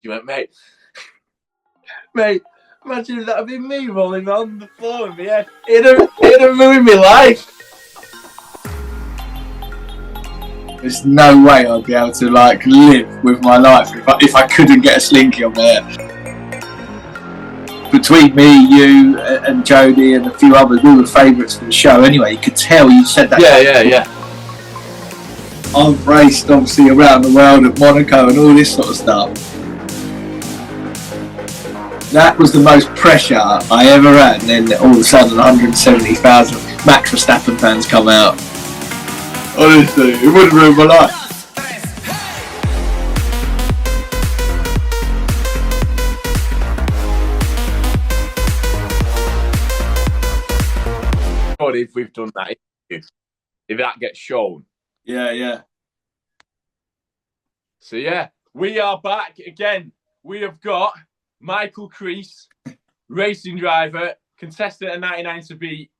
You went, mate, imagine if that had been me rolling on the floor with me head. It'd have ruined my life. There's no way I'd be able to like live with my life if I couldn't get a slinky on my head. Between me, you, and Jodie, and a few others, we were favourites for the show. Anyway, you could tell you said that. Yeah. I've raced obviously around the world at Monaco and all this sort of stuff. That was the most pressure I ever had, and then all of a sudden 170,000 Max Verstappen fans come out. Honestly, it would have ruined my life. If we've done that, if that gets shown. Yeah. So yeah, we are back again. We have got Michael Crees, racing driver, contestant at 99 to beat.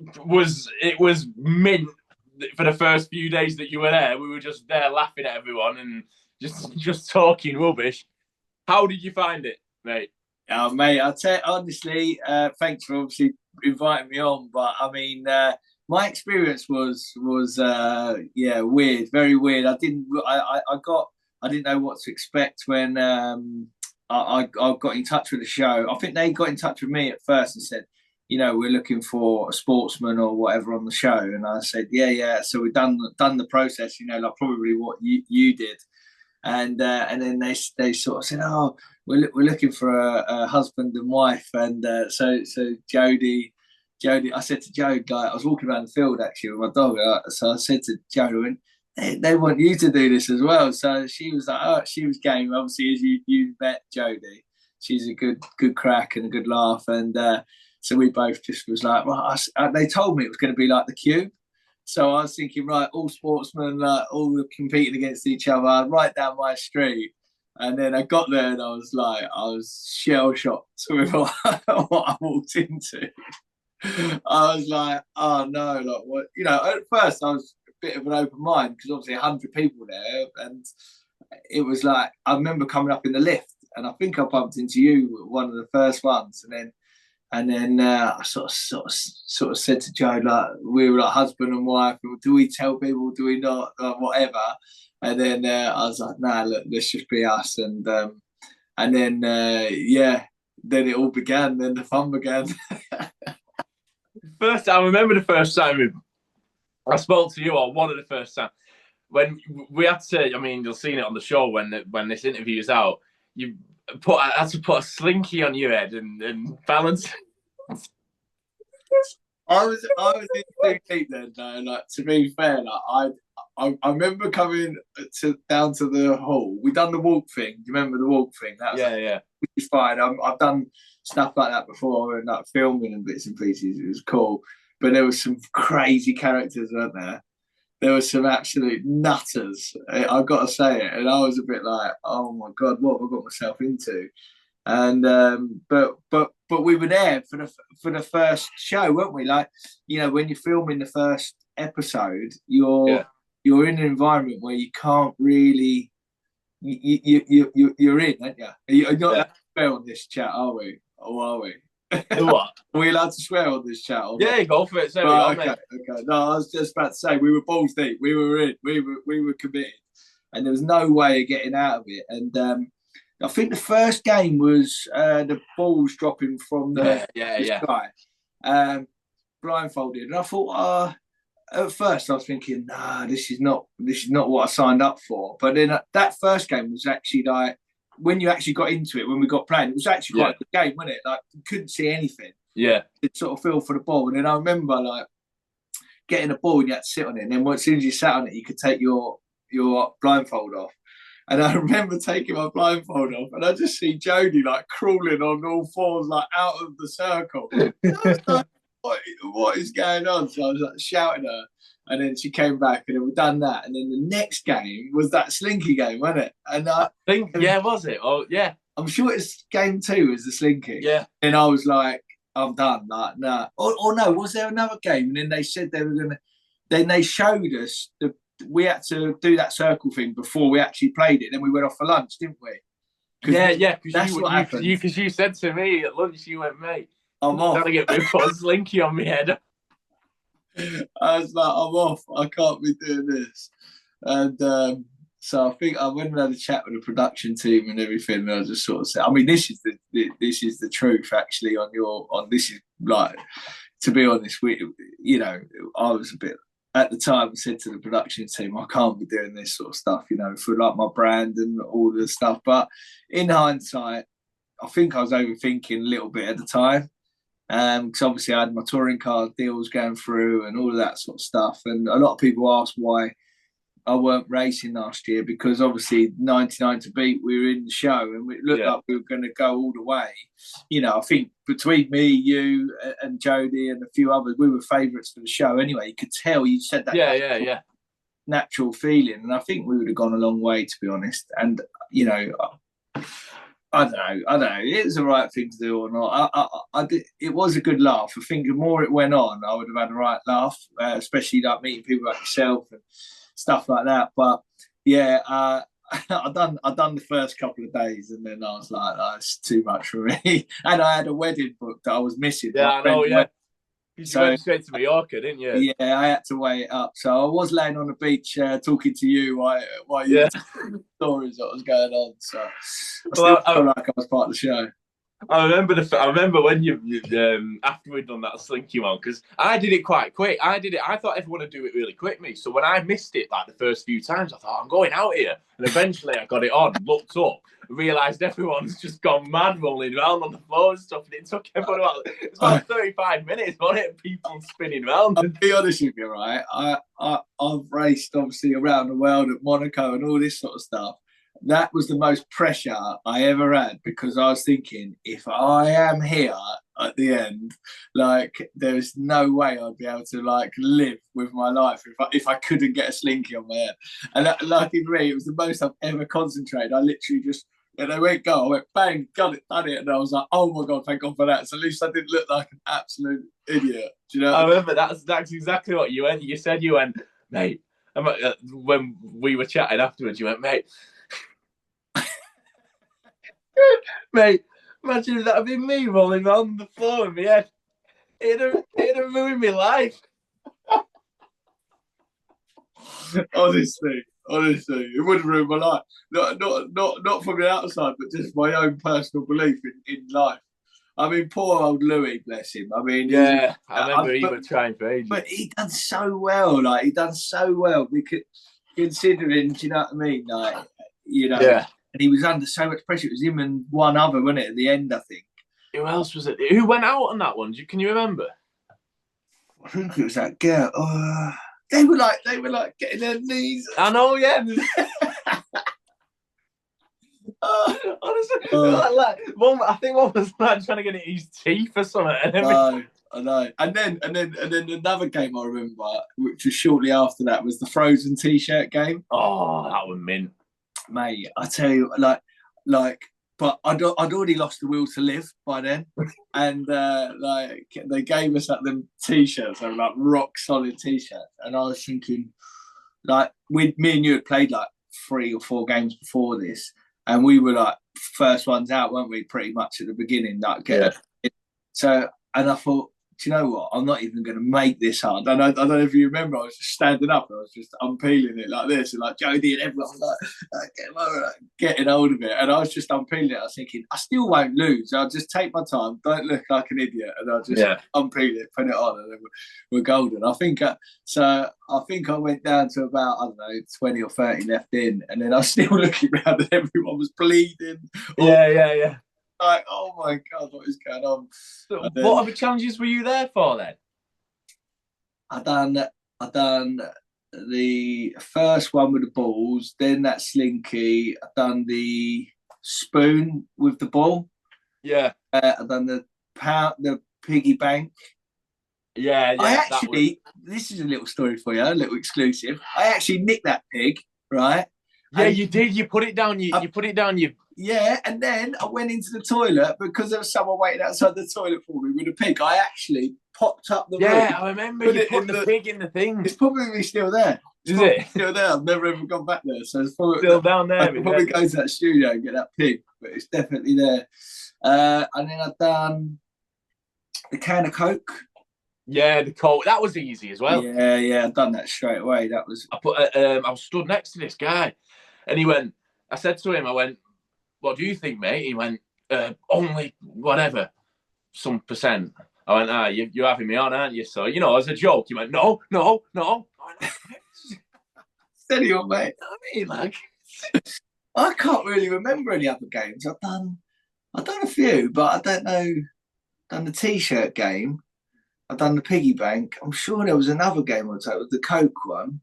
It was mint for the first few days that you were there. We were just there laughing at everyone and just talking rubbish. How did you find it, mate? Oh, mate, I'll tell you, honestly, thanks for obviously inviting me on. But I mean, my experience was weird, very weird. I didn't know what to expect when I got in touch with the show. I think they got in touch with me at first and said, you know, we're looking for a sportsman or whatever on the show. And I said, yeah. So we've done the process, you know, like probably what you did. And then they sort of said, oh, we're looking for a husband and wife. And so Jodie, I said to Jodie, like, I was walking around the field actually with my dog. So I said to Jodie, they want you to do this as well. So she was like, oh, she was game. Obviously, as you met Jodie, she's a good crack and a good laugh. And so we both just was like, well, they told me it was going to be like the Cube. So I was thinking, right, all sportsmen, all competing against each other, right down my street. And then I got there and I was shell shocked with what I walked into. I was like, oh no, like what? You know, at first I was a bit of an open mind because obviously 100 people there, and it was like I remember coming up in the lift, and I think I bumped into you one of the first ones, and then I sort of said to Joe, like, we were like husband and wife. Do we tell people? Do we not? Whatever. And then I was like, nah, look, let's just be us. And then then it all began. Then the fun began. I remember the first time I spoke to you, or one of the first time when we had to. I mean, you'll see it on the show when this interview is out. I had to put a slinky on your head and balance. I was in too deep then, though. Like, to be fair, like I remember coming down to the hall. We done the walk thing. Do you remember the walk thing? Yeah. Which is fine. I've done stuff like that before and like filming and bits and pieces. It was cool, but there was some crazy characters, weren't there? There were some absolute nutters. I've got to say it, and I was a bit like, oh my god, what have I got myself into? And but we were there for the first show, weren't we? Like, you know, when you're filming the first episode, you're in an environment where you can't really you're in, aren't you? You're not allowed to swear on this chat, are we? Or are we? What? Are we allowed to swear on this chat? Yeah, go for it. Okay. No, I was just about to say we were balls deep. We were in. We were committed, and there was no way of getting out of it. And I think the first game was the balls dropping from the sky, blindfolded. And I thought, at first I was thinking, nah, this is not what I signed up for. But then that first game was actually like, when you actually got into it, when we got playing, it was actually quite a good game, wasn't it? Like, you couldn't see anything. Yeah. It sort of feel for the ball. And then I remember like getting a ball and you had to sit on it. And then as soon as you sat on it, you could take your blindfold off. And I remember taking my blindfold off, and I just see Jodie like crawling on all fours, like out of the circle. Like, what is going on? So I was like shouting at her, and then she came back, and then we done that. And then the next game was that slinky game, wasn't it? And I think, was it? Oh, yeah. I'm sure it's game 2 was the slinky. Yeah. And I was like, I'm done. Like, nah. Or no, was there another game? And then they said they were gonna. Then they showed us we had to do that circle thing before we actually played it. Then we went off for lunch, didn't we? Yeah. That's what happened. Because you said to me at lunch, you went, mate, I'm off. trying to get me put a slinky on my head. I was like, I'm off. I can't be doing this. And so I think I went and had a chat with the production team and everything. And I just sort of said, I mean, this is the truth actually on this is like, to be honest, I was a bit at the time. I said to the production team, I can't be doing this sort of stuff, for like my brand and all the stuff. But in hindsight, I think I was overthinking a little bit at the time. Because obviously I had my touring car deals going through and all of that sort of stuff. And a lot of people asked why I weren't racing last year, because obviously 99 to beat, we were in the show and it looked like we were going to go all the way. I think between me, you and Jody and a few others, we were favourites for the show anyway. You could tell, you said that natural feeling. And I think we would have gone a long way, to be honest. And, I don't know. It was the right thing to do or not. I did. It was a good laugh. I think the more it went on, I would have had a right laugh, especially like meeting people like yourself and stuff like that. But yeah, I done the first couple of days, and then I was like, oh, it's too much for me. And I had a wedding booked that I was missing. Yeah, I know. Yeah. You went straight to Mallorca, didn't you? Yeah, I had to weigh it up. So I was laying on the beach talking to you while you were telling the stories that was going on. So I still feel like I was part of the show. I remember when you after we'd done that slinky one, because I did it quite quick. I thought everyone would do it really quick, me. So when I missed it like the first few times, I thought I'm going out here, and eventually I got it on, looked up, realised everyone's just gone mad rolling around on the floor and stuff, and it took everyone about 35 minutes, wasn't it? People spinning around. I'll be honest with you, right? I've raced obviously around the world at Monaco and all this sort of stuff. That was the most pressure I ever had, because I was thinking, if I am here at the end, like, there's no way I'd be able to like live with my life if I couldn't get a slinky on my head. And that, lucky for me, it was the most I've ever concentrated. I literally just, and they went go, I went bang, got it, done it, and I was like, oh my god, thank God for that. So at least I didn't look like an absolute idiot. Do you know? I remember that's exactly what you went. You said you went, mate. When we were chatting afterwards, you went, mate. Mate, imagine if that had been me rolling on the floor in my head. It'd have ruined my life. Honestly, it would have ruined my life. Not from the outside, but just my own personal belief in life. I mean, poor old Louis, bless him. I mean, I remember he was trying for ages. But he done so well. Like, he done so well, because considering, do you know what I mean? Like, Yeah. And he was under so much pressure. It was him and one other, wasn't it, at the end, I think. Who else was it? Who went out on that one? Can you remember? I think it was that girl. They were like getting their knees. I know, yeah. Honestly, I think one was like trying to get it in his teeth or something. I know. And then another game I remember, which was shortly after that, was the Frozen T-shirt game. Oh, that was mint. Mate, I tell you, but I'd already lost the will to live by then, and they gave us them T-shirts, they were like rock solid T-shirts, and I was thinking, like, me and you had played like 3 or 4 games before this, and we were like first ones out, weren't we? Pretty much at the beginning, So, and I thought, do you know what? I'm not even going to make this hard. And I don't know if you remember, I was just standing up and I was just unpeeling it like this. And like Jody and everyone was like getting hold of it. And I was just unpeeling it. I was thinking, I still won't lose. I'll just take my time. Don't look like an idiot. And I'll just unpeel it, put it on, and then we're golden. I think I went down to about, I don't know, 20 or 30 left in. And then I was still looking around and everyone was bleeding. Yeah. Like, oh my god, what is going on? So what other challenges were you there for then? I done the first one with the balls, then that slinky. I done the spoon with the ball. Yeah. I done the piggy bank. Yeah. I actually, this is a little story for you, a little exclusive. I actually nicked that pig, right? Yeah, and you did. You put it down. You put it down. Yeah, and then I went into the toilet because there was someone waiting outside the toilet for me with a pig. I actually popped up the room. Yeah, I remember you put the pig in the thing. It's probably still there. Is it still there? I've never ever gone back there, so it's probably, still down there? I could probably go to that studio and get that pig, but it's definitely there. And then I've done the can of Coke. Yeah, the Coke. That was easy as well. Yeah, I've done that straight away. That was. I was stood next to this guy, and he went. I said to him, I went, "What do you think, mate?" He went, "Only whatever, some percent." I went, you're having me on, aren't you? So, as a joke, he went, no. Steady on, mate. I mean, like, I can't really remember any other games. I've done a few, but I don't know. I've done the T-shirt game. I've done the piggy bank. I'm sure there was another game on it, the Coke one.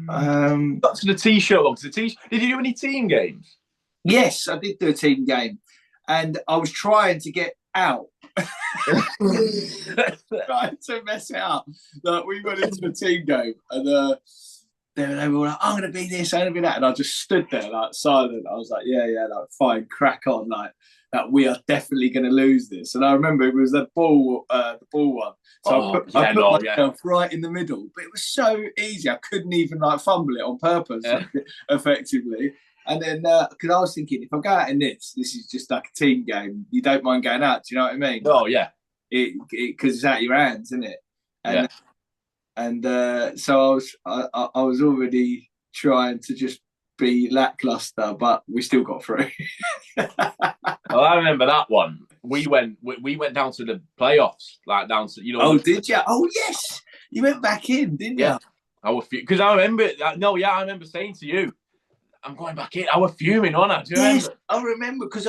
Got to the T-shirt one. Did you do any team games? Yes, I did do a team game, and I was trying to get out. Trying to mess it up. Like, we went into a team game, and they were like, "I'm going to be this, I'm going to be that," and I just stood there like silent. I was like, "Yeah, like fine, crack on." Like that, we are definitely going to lose this. And I remember it was the ball one. So I put myself right in the middle, but it was so easy. I couldn't even like fumble it on purpose, effectively. And then, because I was thinking, if I go out in this is just like a team game. You don't mind going out. Do you know what I mean? Oh, yeah. Because it's out of your hands, isn't it? And, so I was already trying to just be lackluster, but we still got through. Well, I remember that one. We went down to the playoffs, like down to Oh, did you? Oh, yes, you went back in, didn't you? Because I remember. I remember saying to you, "I'm going back in." I was fuming on it. Yes, I remember because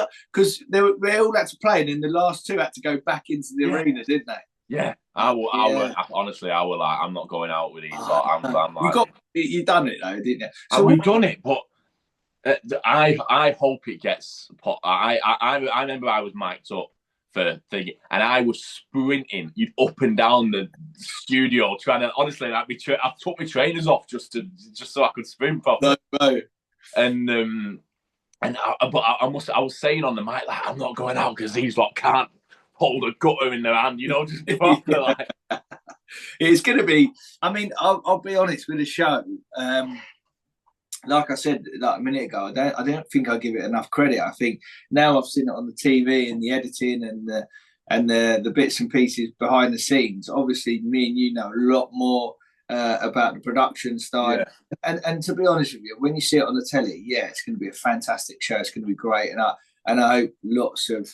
they all had to play, and then the last two had to go back into the arena, didn't they? Yeah, honestly, I was like, I'm not going out with these. I'm like, you done it though, didn't you? So we've done it, but I hope it gets. I remember I was mic'd up for thingy, and I was sprinting up and down the studio trying to honestly like I took my trainers off just so I could sprint properly. No. And I was saying on the mic like, I'm not going out because these lot can't hold a gutter in their hand, just proper like. It's going to be. I mean, I'll be honest with the show. Like I said like a minute ago, I don't think I give it enough credit. I think now I've seen it on the TV and the editing and the bits and pieces behind the scenes. Obviously, me and you know a lot more about the production style. Yeah. And to be honest with you, when you see it on the telly, yeah, it's going to be a fantastic show. It's going to be great, and I hope lots of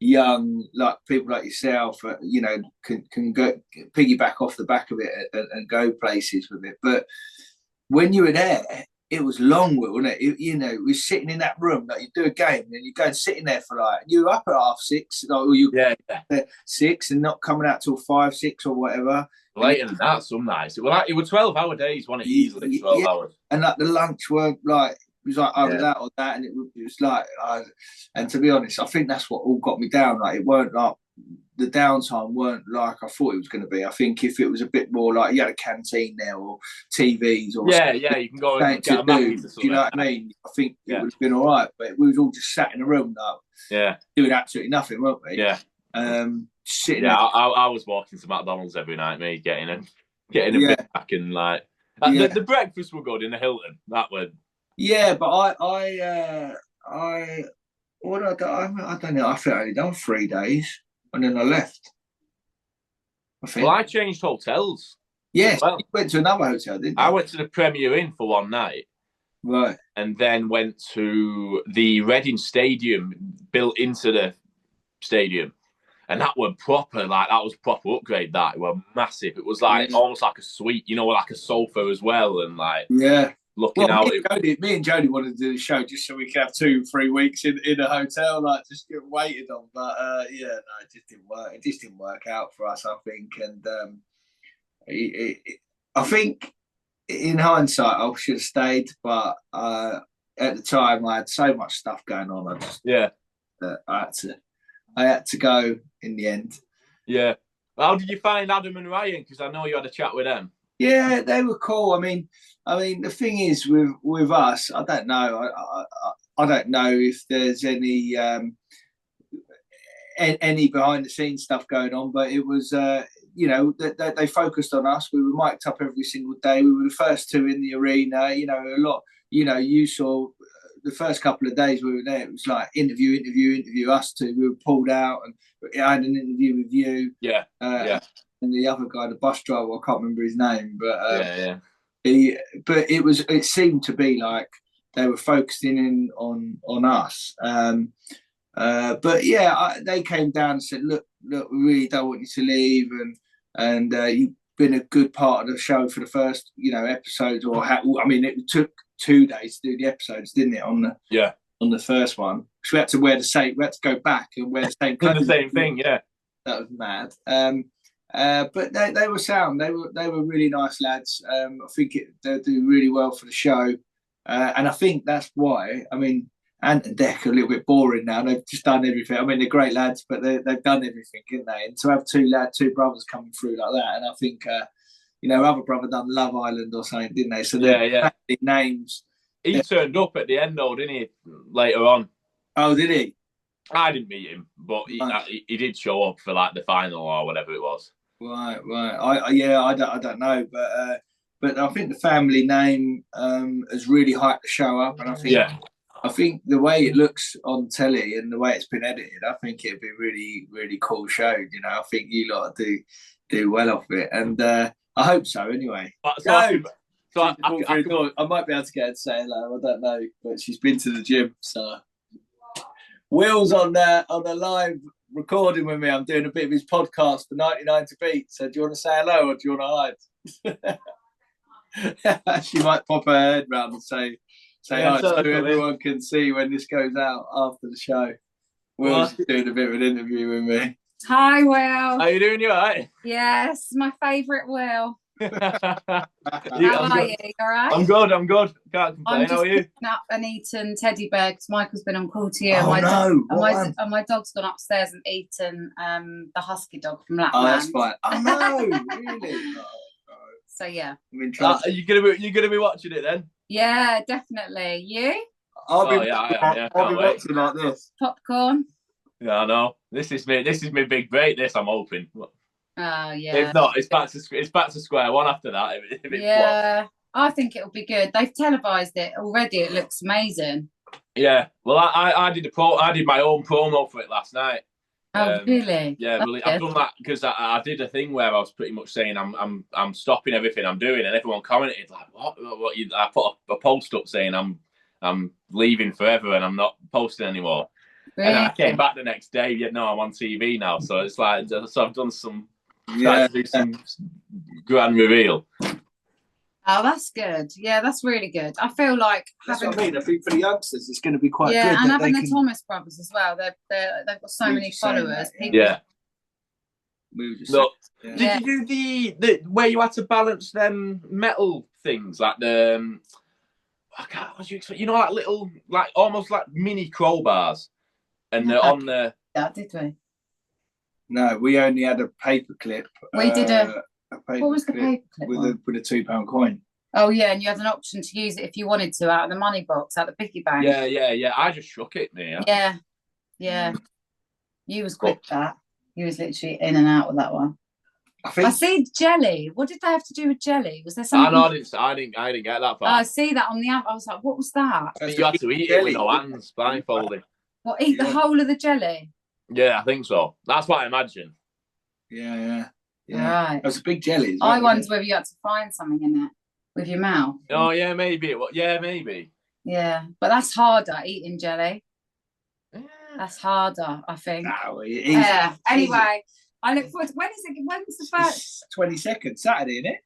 young like people like yourself, can go piggyback off the back of it and go places with it. But when you were there, it was long, wasn't it? We're sitting in that room, like you do a game, and you go and sitting there for like you're up at 6:30, like, or you 6 and not coming out till 5, 6 or whatever. Later than that, some nights. It was 12-hour days, wasn't it? Easily 12 hours. And like the lunch weren't like it was like that or that, and it was like. And to be honest, I think that's what all got me down. Like it weren't like the downtime weren't like I thought it was going to be. I think if it was a bit more like you had a canteen there or TVs or you can go and get a do you know what I mean? I think it would have been all right, but we was all just sat in a room doing absolutely nothing, weren't we? Yeah. Sitting. Yeah, I was walking to McDonald's every night, me getting a bit back and like the breakfast were good in the Hilton. That was. Yeah, but I what did I do? I don't know. I think I only done 3 days. And then I left. I changed hotels. Yes, you went to another hotel, didn't you? I went to the Premier Inn for one night. Right. And then went to the Reading Stadium, built into the stadium. And that was proper, like, that was proper upgrade, that. It was massive. It was like almost like a suite, like a sofa as well. And like, looking out. Me and Jody wanted to do the show just so we could have 2-3 weeks in a hotel, like just get waited on. But it just didn't work. It just didn't work out for us, I think. And I think in hindsight, I should have stayed. But at the time, I had so much stuff going on. I had to go in the end. Yeah. How did you find Adam and Ryan? Because I know you had a chat with them. Yeah, they were cool. I mean, the thing is with us, I don't know. I don't know if there's any behind the scenes stuff going on, but it was you know, they focused on us. We were mic'd up every single day. We were the first two in the arena. You know, a lot. You know, you saw the first couple of days we were there. It was like interview us two. We were pulled out, and I had an interview with you. Yeah. And the other guy, the bus driver, I can't remember his name, but yeah. It seemed to be like they were focusing in on us. But yeah, they came down and said, look, we really don't want you to leave, and you've been a good part of the show for the first, you know, episodes. I mean, it took 2 days to do the episodes, didn't it? On the first one, so we had to wear the same. We had to go back and wear the same clothes. The same thing, yeah. That was mad. But they were sound. They were really nice lads. I think they do really well for the show, and I think that's why. I mean, Ant and Deck are a little bit boring now. They've just done everything. I mean, they're great lads, but they've done everything, haven't they? And to have two brothers coming through like that, and I think you know, other brother done Love Island or something, didn't they? So yeah. Names. He turned up at the end, though, didn't he? Later on. Oh, did he? I didn't meet him, but he did show up for like the final or whatever it was. Right. I don't know, but I think the family name has really hyped the show up, and I think the way it looks on telly and the way it's been edited, I think it'd be really, really cool show. You know, I think you lot do well off it, and I hope so. Anyway, I might be able to get her to say hello. I don't know, but she's been to the gym, so. Will's on the live recording with me. I'm doing a bit of his podcast for 99 to Beat. So do you want to say hello or do you want to hide? She might pop her head round and say hi so everyone can see when this goes out after the show. Will's doing a bit of an interview with me. Hi, Will. How you doing? You all right? Yes, my favourite Will. How are you? All right? I'm good. Can't complain. How are you? Up and eaten teddy bear because Michael's been on call to you. Oh, and my dog's gone upstairs and eaten the husky dog from Lapland. Oh, that's fine. Oh no, really? No. So yeah. Are you gonna be watching it then? Yeah, definitely. You? I'll be watching like this. Popcorn. Yeah, I know. This is my big break. I'm hoping. Oh yeah. If not, it's back to square one after that. If it's flops. I think it'll be good. They've televised it already. It looks amazing. Yeah. Well, I did my own promo for it last night. Oh really? Yeah. Well, I've done that because I did a thing where I was pretty much saying I'm stopping everything I'm doing, and everyone commented like, "What?" I put a post up saying I'm leaving forever and I'm not posting anymore. Really? And I came back the next day. I'm on TV now, so it's like I've done some. To do some grand reveal. Oh, that's good. Yeah, that's really good. I feel like that's what I mean. I think for the youngsters, it's going to be quite good. Yeah, and having the Thomas brothers as well. They've got so many followers. Yeah. Did you do the where you had to balance them metal things like the? You know, like little, like almost like mini crowbars, and they're on the. Yeah, did we? No, we only had a paper clip. We did a what was the paper clip with a £2 coin? Oh yeah, and you had an option to use it if you wanted to out of the money box, out of the piggy bank. Yeah. I just shook it, man. Yeah. You was quick that. You was literally in and out with that one. I see jelly. What did they have to do with jelly? Was there something? I didn't get that far. I see that on the app. I was like, what was that? You had to eat it with no hands, blindfolded. What? Eat the whole of the jelly? Yeah, I think so. That's what I imagine. Yeah. Right. It was a big jelly. I wonder whether you had to find something in it with your mouth. Oh, yeah, maybe. Yeah, maybe. Yeah, but that's harder, eating jelly. Yeah. That's harder, I think. No, anyway, I look forward to... When's the first? 22nd, Saturday, isn't it?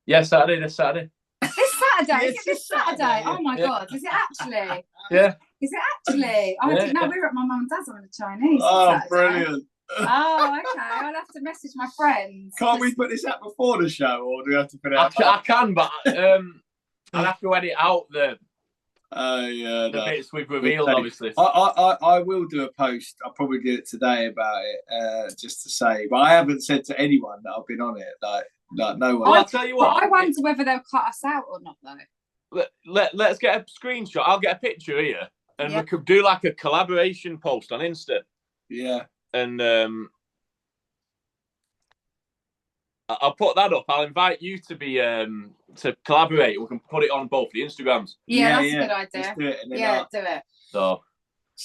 Yeah, Saturday, this Saturday. This Saturday? Is it this Saturday? Oh, my God. Is it actually? Yeah. Is it actually? I didn't know. We were at my mum and dad's on the Chinese. Oh, brilliant. Oh, okay. I'll have to message my friends. Can't we put this out before the show, or do we have to put it out? I can, but I'll have to edit out the bits we've revealed, obviously. I will do a post. I'll probably do it today about it, just to say. But I haven't said to anyone that I've been on it. Like no one. I'll tell you what. I wonder whether they'll cut us out or not, though. Let's get a screenshot. I'll get a picture here, and we could do like a collaboration post on Insta. Yeah. And I'll put that up. I'll invite you to be to collaborate. We can put it on both the Instagrams. Yeah, that's a good idea. Let's do it, and then Yeah, do it. So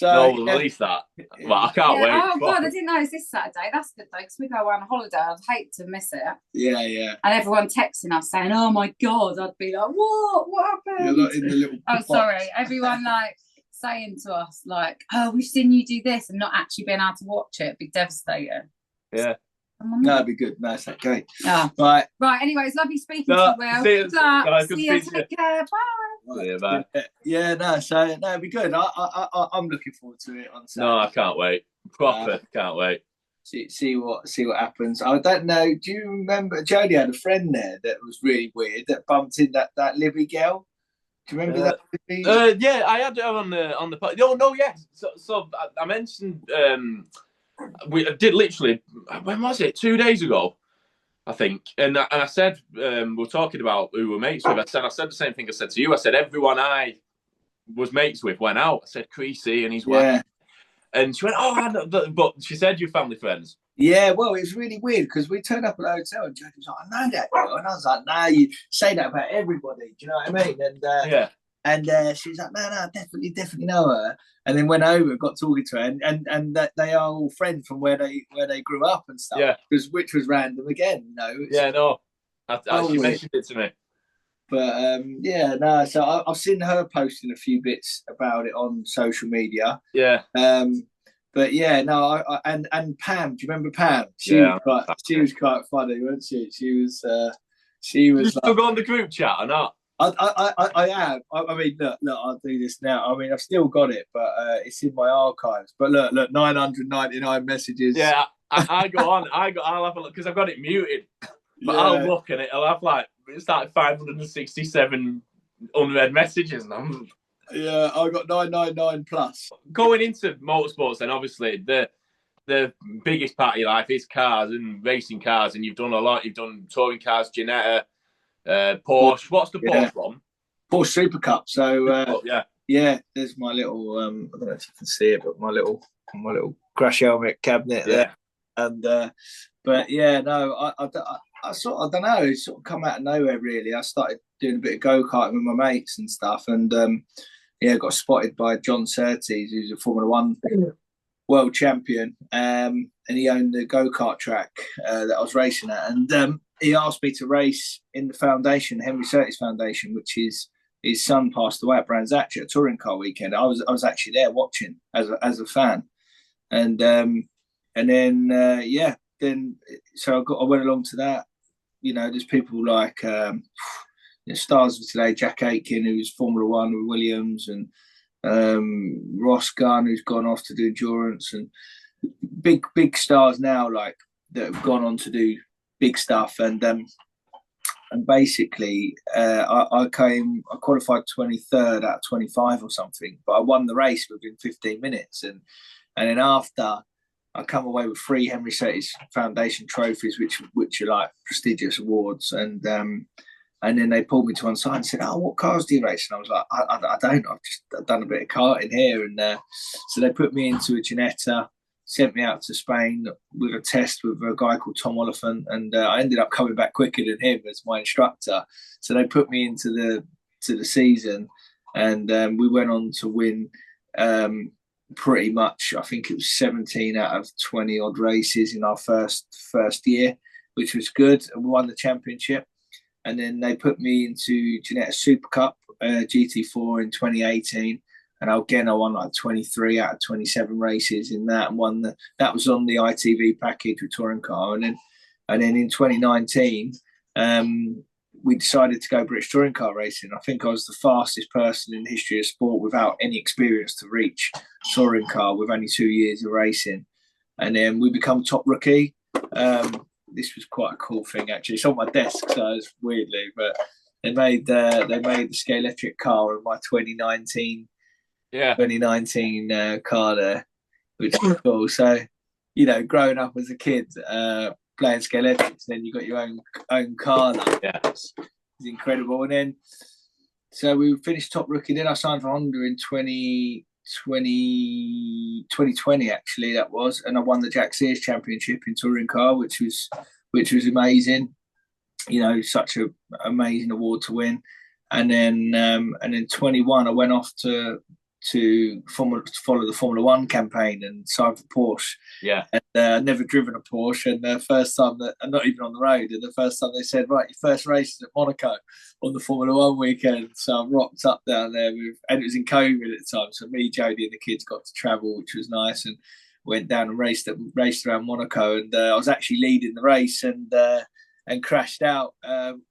no, we'll release that. Well, I can't wait. Oh God, I didn't know it's this Saturday. That's good though, because we go on holiday. I'd hate to miss it. Yeah. And everyone texting us saying, "Oh my God," I'd be like, "What? What happened?" You're not in the little box. Sorry. Everyone like saying to us like, "Oh, we've seen you do this," and not actually being able to watch it. It'd be devastating. Yeah. No, it'd be good. No, it's okay. Yeah. Right. Anyway, it's lovely speaking to you, Will. Good luck. See you. Take care. Bye. Yeah, so it'd be good. I'm looking forward to it on Saturday. No, I can't wait. Can't wait. See what happens. I don't know. Do you remember Jodie had a friend there that was really weird that bumped in that Libby girl? Do you remember that? Yeah, I had her on the pod. No, yes. So I mentioned we did literally. When was it? 2 days ago, I think. And I said we're talking about who we're mates with. I said the same thing I said to you. I said everyone I was mates with went out. I said Creesy and his wife. And she went, "Oh, I know, but she said you're family friends." Yeah, well, it's really weird because we turned up at the hotel and Jodie was like, "I know that girl," and I was like, "No, you say that about everybody." Do you know what I mean? And and she was like, "No, definitely know her." And then went over, got talking to her, and that they are all friends from where they grew up and stuff. Yeah, which was random again, you know. She mentioned it to me. But so I've seen her posting a few bits about it on social media. Yeah. But yeah, no, and Pam, do you remember Pam? She was quite funny, wasn't she? She was. You still go on the group chat or not? I have. I mean, look, I'll do this now. I mean, I've still got it, but it's in my archives. But look, 999 messages. Yeah, I go on. I'll have a look because I've got it muted. But I'll look at it. I'll have it's like 567 unread messages, and yeah, I got 999 plus. Going into motorsports, then obviously the biggest part of your life is cars and racing cars, and you've done a lot. You've done touring cars, Ginetta, Porsche. What's the Porsche from? Porsche Supercup. So yeah, there's my little I don't know if you can see it, but my little crash helmet cabinet there. And but yeah, no, I sort of, I don't know, it sort of come out of nowhere really. I started doing a bit of go-karting with my mates and stuff, and got spotted by John Surtees, who's a Formula One world champion, and he owned the go-kart track that I was racing at, and he asked me to race in the foundation, Henry Surtees Foundation, which is his son passed away at Brands Hatch at touring car weekend. I was actually there watching as a fan, and then so I went along to that. You know, there's people like stars of today, Jack Aitken, who's Formula One with Williams, and Ross Gunn, who's gone off to do endurance, and big stars now, like that have gone on to do big stuff. And basically, I qualified 23rd out of 25 or something, but I won the race within 15 minutes, and then after, I come away with 3 Henry Surtees Foundation trophies, which are like prestigious awards, and then they pulled me to one side and said, "Oh, what cars do you race?" And I was like, "I don't. I've done a bit of karting here," and so they put me into a Ginetta, sent me out to Spain with a test with a guy called Tom Oliphant, and I ended up coming back quicker than him as my instructor. So they put me into the season, and we went on to win. Pretty much, I think it was 17 out of 20 odd races in our first year, which was good, and we won the championship. And then they put me into Ginettas Supercup GT4 in 2018, and again I won like 23 out of 27 races in that, and won that was on the ITV package with touring car. And then in 2019 we decided to go British touring car racing. I think I was the fastest person in the history of sport without any experience to reach touring car with only 2 years of racing. And then we become top rookie. This was quite a cool thing, actually. It's on my desk, so it's weirdly, but they made the Scale Electric car in my 2019 car there, which is cool. So, you know, growing up as a kid, playing Scale Electrics, then you got your own car. It's incredible. And then, so we finished top rookie. Then I signed for Honda in 2020 actually, that was, and I won the Jack Sears Championship in touring car, which which was amazing. You know, such an amazing award to win. And then 21, I went off to follow the Formula One campaign and sign for Porsche. Yeah. And I'd never driven a Porsche. And the first time and not even on the road, and the first time they said, right, your first race is at Monaco on the Formula One weekend. So I rocked up down there and it was in COVID at the time. So me, Jodie and the kids got to travel, which was nice, and went down and raced around Monaco. And I was actually leading the race and crashed out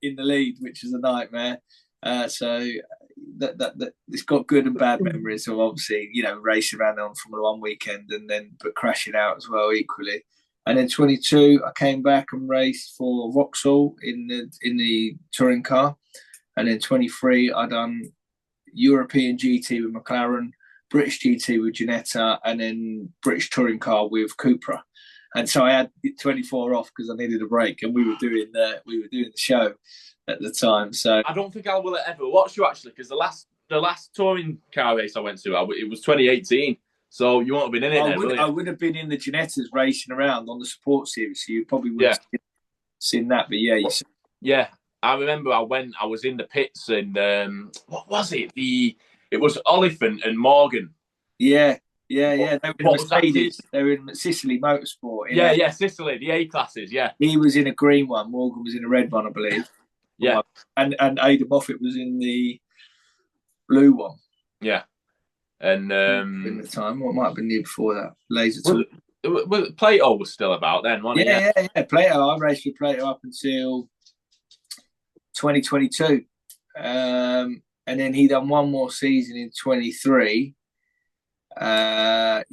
in the lead, which was a nightmare. So that it's got good and bad memories of, obviously, you know, racing around on Formula One weekend but crashing out as well equally. And then 22, I came back and raced for Vauxhall in the touring car. And then 23, I done European GT with McLaren, British GT with Ginetta, and then British touring car with Cupra. And so I had 24 off because I needed a break, and we were doing the show at the time. So I don't think I will ever watch you, actually, because the last touring car race I went to, it was 2018. So you won't have been in it. I would have been in the Ginettas racing around on the support series, so you probably would have seen that. But yeah, I remember I was in the pits, and what was it? It was Oliphant and Morgan. Yeah. They were in Mercedes. They were in Sicily Motorsport. Sicily, the A classes. Yeah, he was in a green one. Morgan was in a red one, I believe. Yeah, and Ada Moffat was in the blue one. Yeah, and in the time, what might have been the year before that? Laser Well, Plato was still about then, wasn't he? Yeah. Plato. I raced with Plato up until 2022, and then he done one more season in 23. Did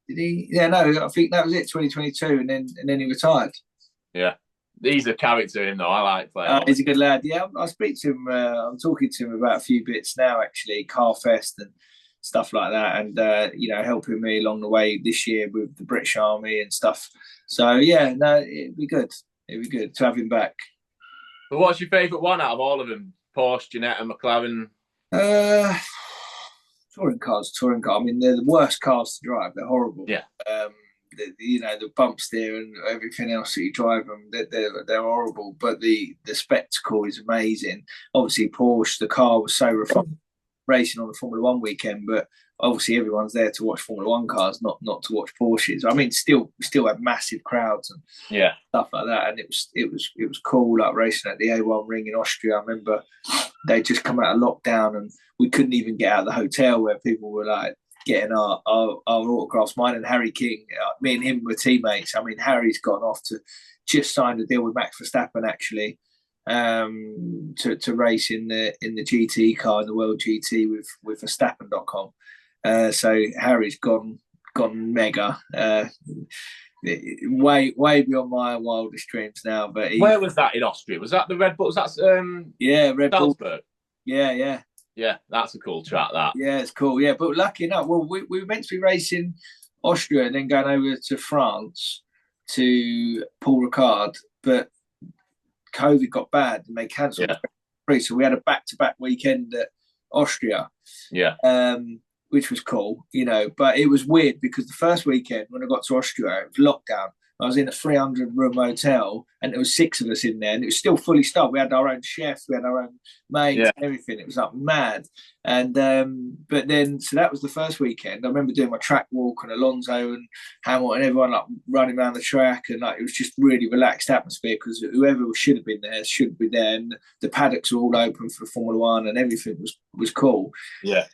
he? Yeah, no, I think that was it, 2022, and then he retired. Yeah, he's a character in though. I like Plato. He's a good lad. Yeah, I speak to him. I'm talking to him about a few bits now, actually, Carfest and stuff like that, and you know, helping me along the way this year with the British Army and stuff. So yeah, no, it'd be good. It'd be good to have him back. But what's your favourite one out of all of them? Porsche, Ginetta, McLaren? Touring cars. I mean, they're the worst cars to drive. They're horrible. Yeah. The bumps there and everything else that you drive them, they're horrible. But the spectacle is amazing. Obviously, Porsche, the car was so refined, racing on the Formula One weekend, but obviously everyone's there to watch Formula One cars, not to watch Porsches. I mean, we still had massive crowds and stuff like that, and it was cool, like racing at the A1 ring in Austria. I remember they just come out of lockdown and we couldn't even get out of the hotel where people were like getting our autographs. Mine and Harry King, me and him were teammates. I mean, Harry's gone off to just sign a deal with Max Verstappen actually, to race in the GT car, in the World GT with Verstappen.com. So Harry's gone mega, way beyond my wildest dreams now. But where was that in Austria? Was that the Red Bull? Was that Red Salzburg? Bull? Yeah, that's a cool track. That it's cool. Yeah, but lucky enough, well, we were meant to be racing Austria and then going over to France to Paul Ricard, but COVID got bad and they cancelled. So we had a back-to-back weekend at Austria. Yeah. Which was cool, you know, but it was weird because the first weekend when I got to Austria, it was lockdown. I was in a 300-room hotel and there was 6 of us in there and it was still fully staffed. We had our own chef, we had our own maids and everything. It was like mad. And but then, so that was the first weekend. I remember doing my track walk and Alonso and Hamilton and everyone like running around the track, and like it was just really relaxed atmosphere because whoever should have been there should be there, and the paddocks were all open for Formula One and everything was cool. Yeah.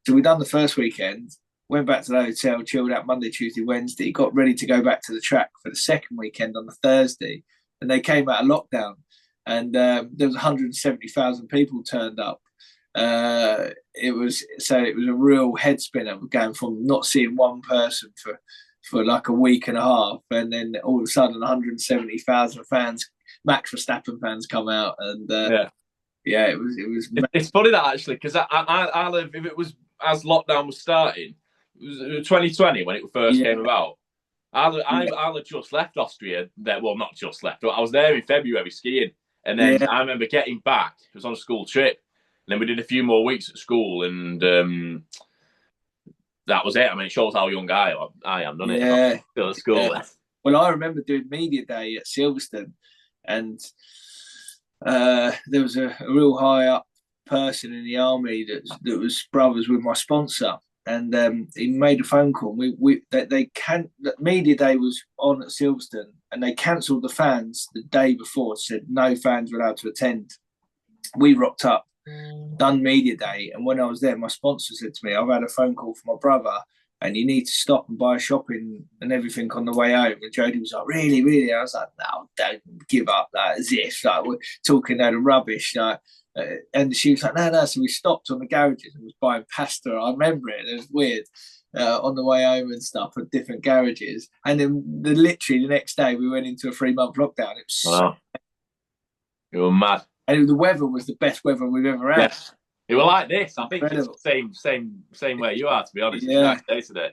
So we done the first weekend, went back to the hotel, chilled out Monday, Tuesday, Wednesday, got ready to go back to the track for the second weekend on the Thursday. And they came out of lockdown and there was 170,000 people turned up. It was a real head spinner going from not seeing one person for like a week and a half. And then all of a sudden 170,000 fans, Max Verstappen fans come out. And it was. It's funny that actually, because I live, if it was as lockdown was starting, it was 2020 when it first came about. I had just left Austria. Well, not just left, but I was there in February skiing. And then I remember getting back. It was on a school trip. And then we did a few more weeks at school. And that was it. I mean, it shows how young I am, doesn't it? Yeah. Still at school. Well, I remember doing media day at Silverstone, and there was a real high up person in the army that was brothers with my sponsor, and he made a phone call. Media day was on at Silverstone, and they cancelled the fans the day before. Said no fans were allowed to attend. We rocked up, done media day, and when I was there, my sponsor said to me, "I've had a phone call from my brother, and you need to stop and buy shopping and everything on the way home." And Jodie was like, "Really, really?" I was like, "No, don't give up that, as if like we're talking out of rubbish." Like, and she was like, "No." So we stopped on the garages and was buying pasta. I remember it. It was weird. On the way home and stuff at different garages. And then literally the next day we went into a 3-month lockdown. It was wow. You were mad. And the weather was the best weather we've ever had. Yes. It was like this. I think it's the same way you are, to be honest. Yeah. It's nice day today.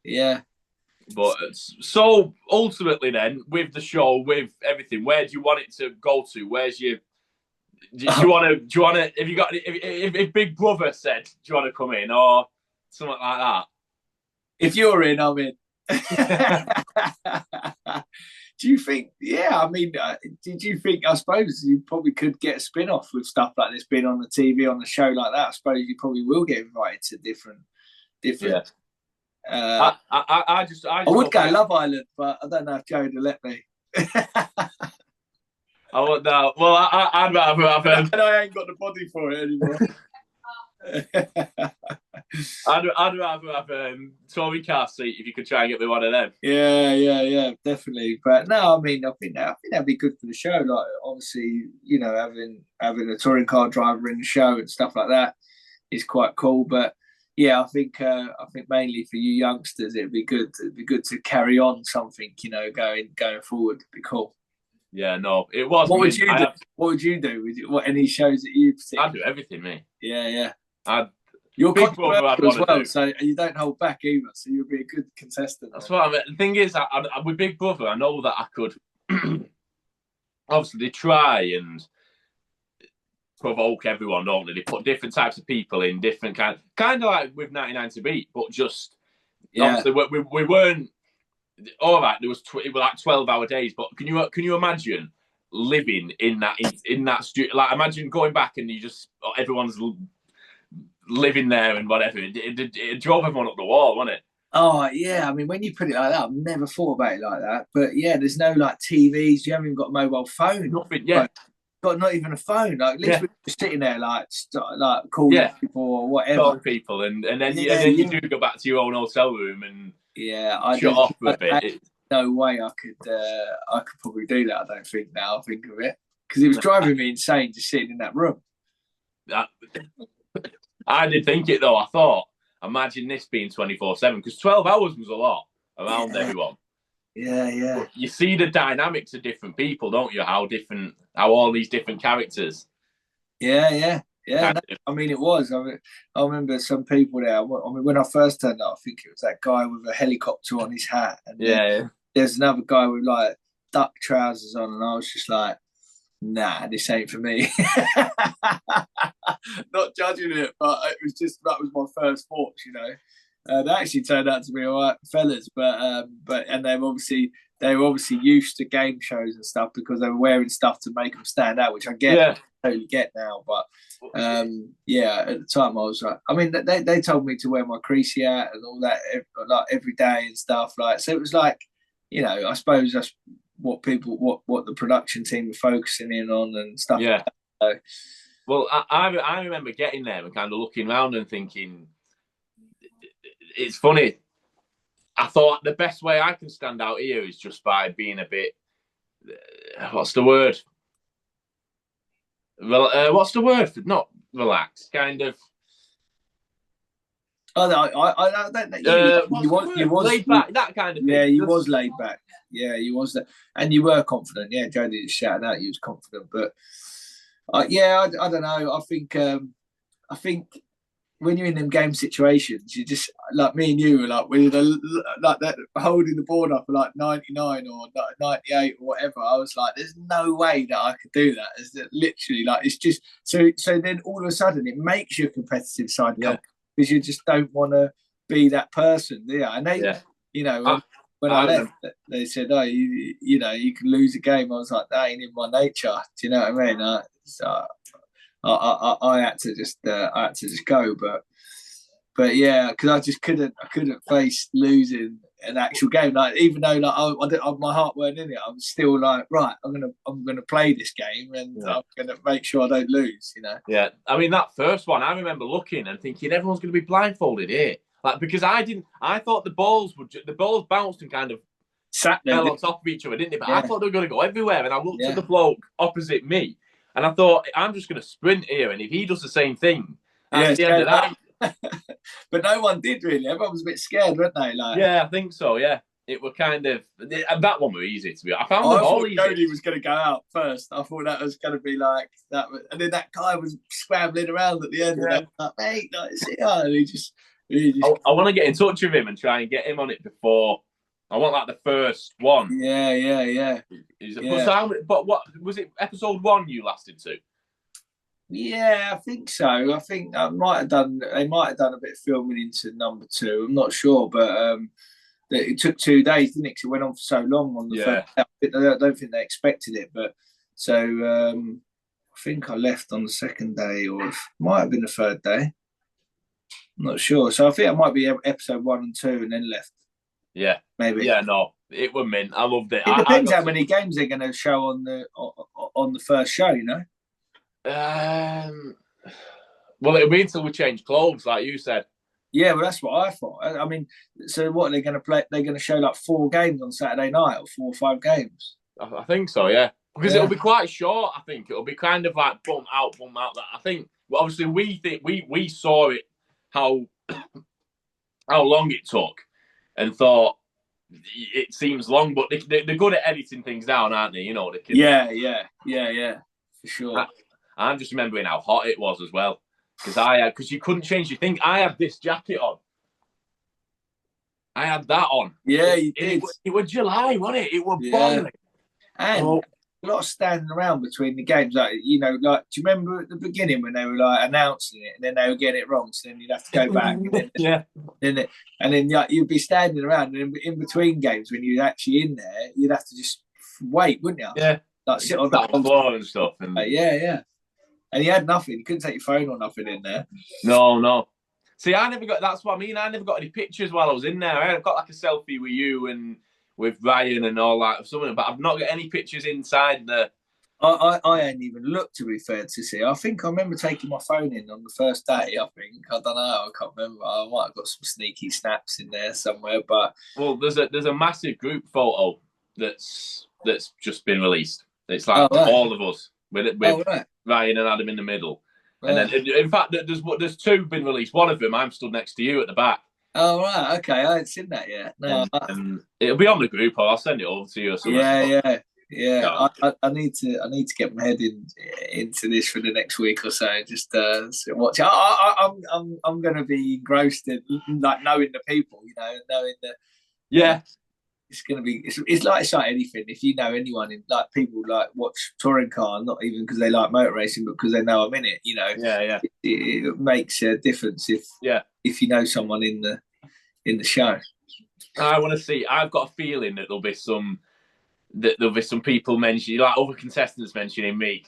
Yeah. But so ultimately then, with the show, with everything, where do you want it to go to? Where's your... Do you want to, have you got, if Big Brother said, do you want to come in or something like that? If you're in, I'm in. Do you think, I mean, did you think, I suppose you probably could get a spin-off with stuff like this being on the TV, on the show like that? I suppose you probably will get invited to different. Yeah. I would go Love Island, but I don't know if Joe would let me. I wouldn't know. Well, I'd rather have him. And I ain't got the body for it anymore. I'd rather have Tory car seat if you could try and get me one of them. Yeah, definitely. But no, I mean, I think that'd be good for the show. Like, obviously, you know, having a touring car driver in the show and stuff like that is quite cool. But yeah, I think mainly for you youngsters, it'd be good. It'd be good to carry on something, you know, going forward. It'd be cool. Yeah, no, it was. What would you do? What would you do? What any shows that you particularly? I'd do everything, mate. Yeah. You're Big Brother as well, so you don't hold back either. So you'll be a good contestant. That's what I mean. The thing is, with Big Brother, I know that I could. Obviously, they try and provoke everyone, don't they? They put different types of people in different kind of like with 99 to Beat, but just obviously we weren't. All right, it was like 12-hour days, but can you imagine living in that studio? Like, imagine going back and everyone's living there and whatever. It drove everyone up the wall, wasn't it? Oh yeah, I mean, when you put it like that, I've never thought about it like that. But yeah, there's no like TVs. You haven't even got a mobile phone. Nothing. Yeah. Like, got not even a phone. Like, at least we're just sitting there like calling people or whatever. Calling people, and then you do go back to your own hotel room and shut off for a bit. No way I could probably do that. I don't think now I think of it, because it was driving me insane just sitting in that room. I did think it though. I thought, imagine this being 24/7, because 12 hours was a lot around everyone. Yeah. But you see the dynamics of different people, don't you? How all these different characters. Yeah. I mean, it was. I remember some people there. I mean, when I first turned up, I think it was that guy with a helicopter on his hat. And there's another guy with like duck trousers on, and I was just like, nah, this ain't for me. Not judging it, but it was just, that was my first thoughts, you know. They actually turned out to be all right fellas, but and they were obviously used to game shows and stuff because they were wearing stuff to make them stand out, which I totally get now. But at the time I was like, I mean, they told me to wear my Creesy hat and all that, like every day and stuff, like, so it was like, you know, I suppose that's what the production team were focusing in on and stuff. Yeah. Like that. So, well, I remember getting there and kind of looking around and thinking, it's funny. I thought the best way I can stand out here is just by being a bit. What's the word? Well, what's the word for not relaxed? Kind of. Oh no, I don't know. You was laid back, that kind of thing. Yeah, you was laid back. Yeah, you was that, and you were confident. Yeah, Jodie just shouted out you was confident, but I don't know. I think when you're in them game situations, you just, like me and you were like, we were like that, holding the board up for like 99 or 98 or whatever. I was like, there's no way that I could do that. It's literally like, it's just so then all of a sudden it makes your competitive side come, because you just don't want to be that person. Yeah, and they, you know, when I left, they said, "Oh, you know, you can lose a game." I was like, "That ain't in my nature." Do you know what I mean? So I had to just go, but yeah, because I couldn't face losing an actual game. Like, even though my heart weren't in it, I was still like, right, I'm gonna play this game, and I'm gonna make sure I don't lose. You know? Yeah, I mean that first one, I remember looking and thinking everyone's gonna be blindfolded here, like because I thought the balls bounced and kind of fell on top of each other, didn't they? But I thought they were gonna go everywhere, and I looked at the bloke opposite me, and I thought I'm just gonna sprint here, and if he does the same thing, that's the end of that. But no one did really. Everyone was a bit scared, weren't they? Like, yeah, I think so. Yeah, it were kind of that one was easy to be. I found them all easy. Cody was going to go out first. I thought that was going to be like that, and then that guy was scrambling around at the end. Yeah. And I was like, mate, and he just. I want to get in touch with him and try and get him on it before. I want like the first one. Yeah. But what was it? Episode 1 you lasted to? Yeah, I think so. I think they might have done a bit of filming into number 2. I'm not sure, but it took 2 days, didn't it? Because it went on for so long on the first day. I don't think they expected it, but so I think I left on the second day, or it might have been the third day. I'm not sure. So I think it might be episode 1 and 2, and then left. Yeah, maybe. Yeah, no, it was mint. I loved it. It depends how many games they're going to show on the first show, you know. Well, it'll be until we change clothes, like you said. Yeah, well, that's what I thought. I mean, so what, they're going to play? They're going to show like 4 games on Saturday night, or 4 or 5 games. I think so, yeah. Because it'll be quite short. I think it'll be kind of like bump out. That I think. Well, obviously, we saw it how long it took, and thought it seems long, but they're good at editing things down, aren't they? You know, they can. Yeah, for sure. I'm just remembering how hot it was as well, because you couldn't change your thing. I had this jacket on. I had that on. Yeah, you did. It was July, wasn't it? It was boiling. And a lot of standing around between the games, like, you know, like, do you remember at the beginning when they were like announcing it, and then they were getting it wrong, so then you'd have to go back, and then you'd be standing around, and in between games when you're actually in there, you'd have to just wait, wouldn't you? Yeah, like sit on the floor and stuff. And yeah. And you had nothing. You couldn't take your phone or nothing in there. No. See, I never got. That's what I mean. I never got any pictures while I was in there. I got like a selfie with you and with Ryan and all that, something. But I've not got any pictures inside the. I hadn't even looked, to be fair to see. I think I remember taking my phone in on the first day. I don't know. I can't remember. I might have got some sneaky snaps in there somewhere. But well, there's a massive group photo that's just been released. It's like all of us with Ryan and Adam in the middle. And then, in fact, there's 2 been released. One of them, I'm stood next to you at the back. Oh, right. Okay. I haven't seen that yet. No. And it'll be on the group, or I'll send it over to you or something. Yeah. I need to get my head into this for the next week or so. Just watch. I'm going to be engrossed in, like, knowing the people, you know, knowing the. Yeah. It's going to be. It's like anything. If you know anyone, like, people like watch touring car, not even because they like motor racing, but because they know I'm in it. You know. Yeah. It makes a difference if you know someone in the show. I want to see. I've got a feeling that there'll be some people mentioning, like other contestants mentioning me,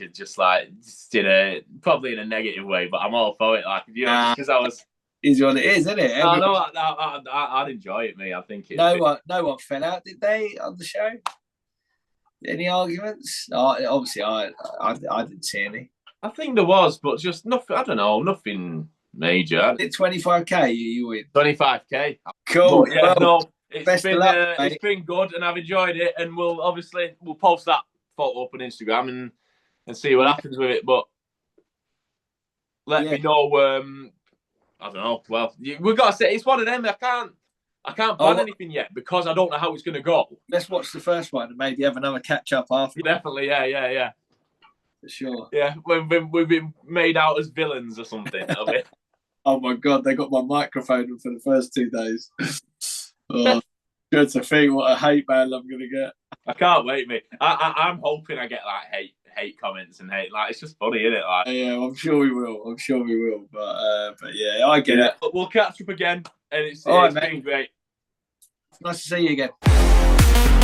probably in a negative way. But I'm all for it, like, you know, because I was. Is what it is, isn't it? No, I'd enjoy it, mate. I think it. No one fell out, did they, on the show? Any arguments? Obviously, I didn't see any. I think there was, but just nothing. I don't know, nothing major. 25k, you win. 25k. Cool. But, it's been good, and I've enjoyed it. And we'll post that photo up on Instagram and see what happens with it. But let me know. I don't know. Well, we've got to say it's one of them. I can't plan anything yet because I don't know how it's going to go. Let's watch the first one and maybe have another catch up after. Definitely, yeah. For sure. Yeah, we've been made out as villains or something. Oh my God, they got my microphone for the first 2 days. Good to think what a hate mail I'm going to get. I can't wait, mate. I'm hoping I get like hate comments and hate. Like, it's just funny, isn't it? Like, yeah, I'm sure we will. But yeah, I get it. But we'll catch up again, and it's been great. Nice to see you again.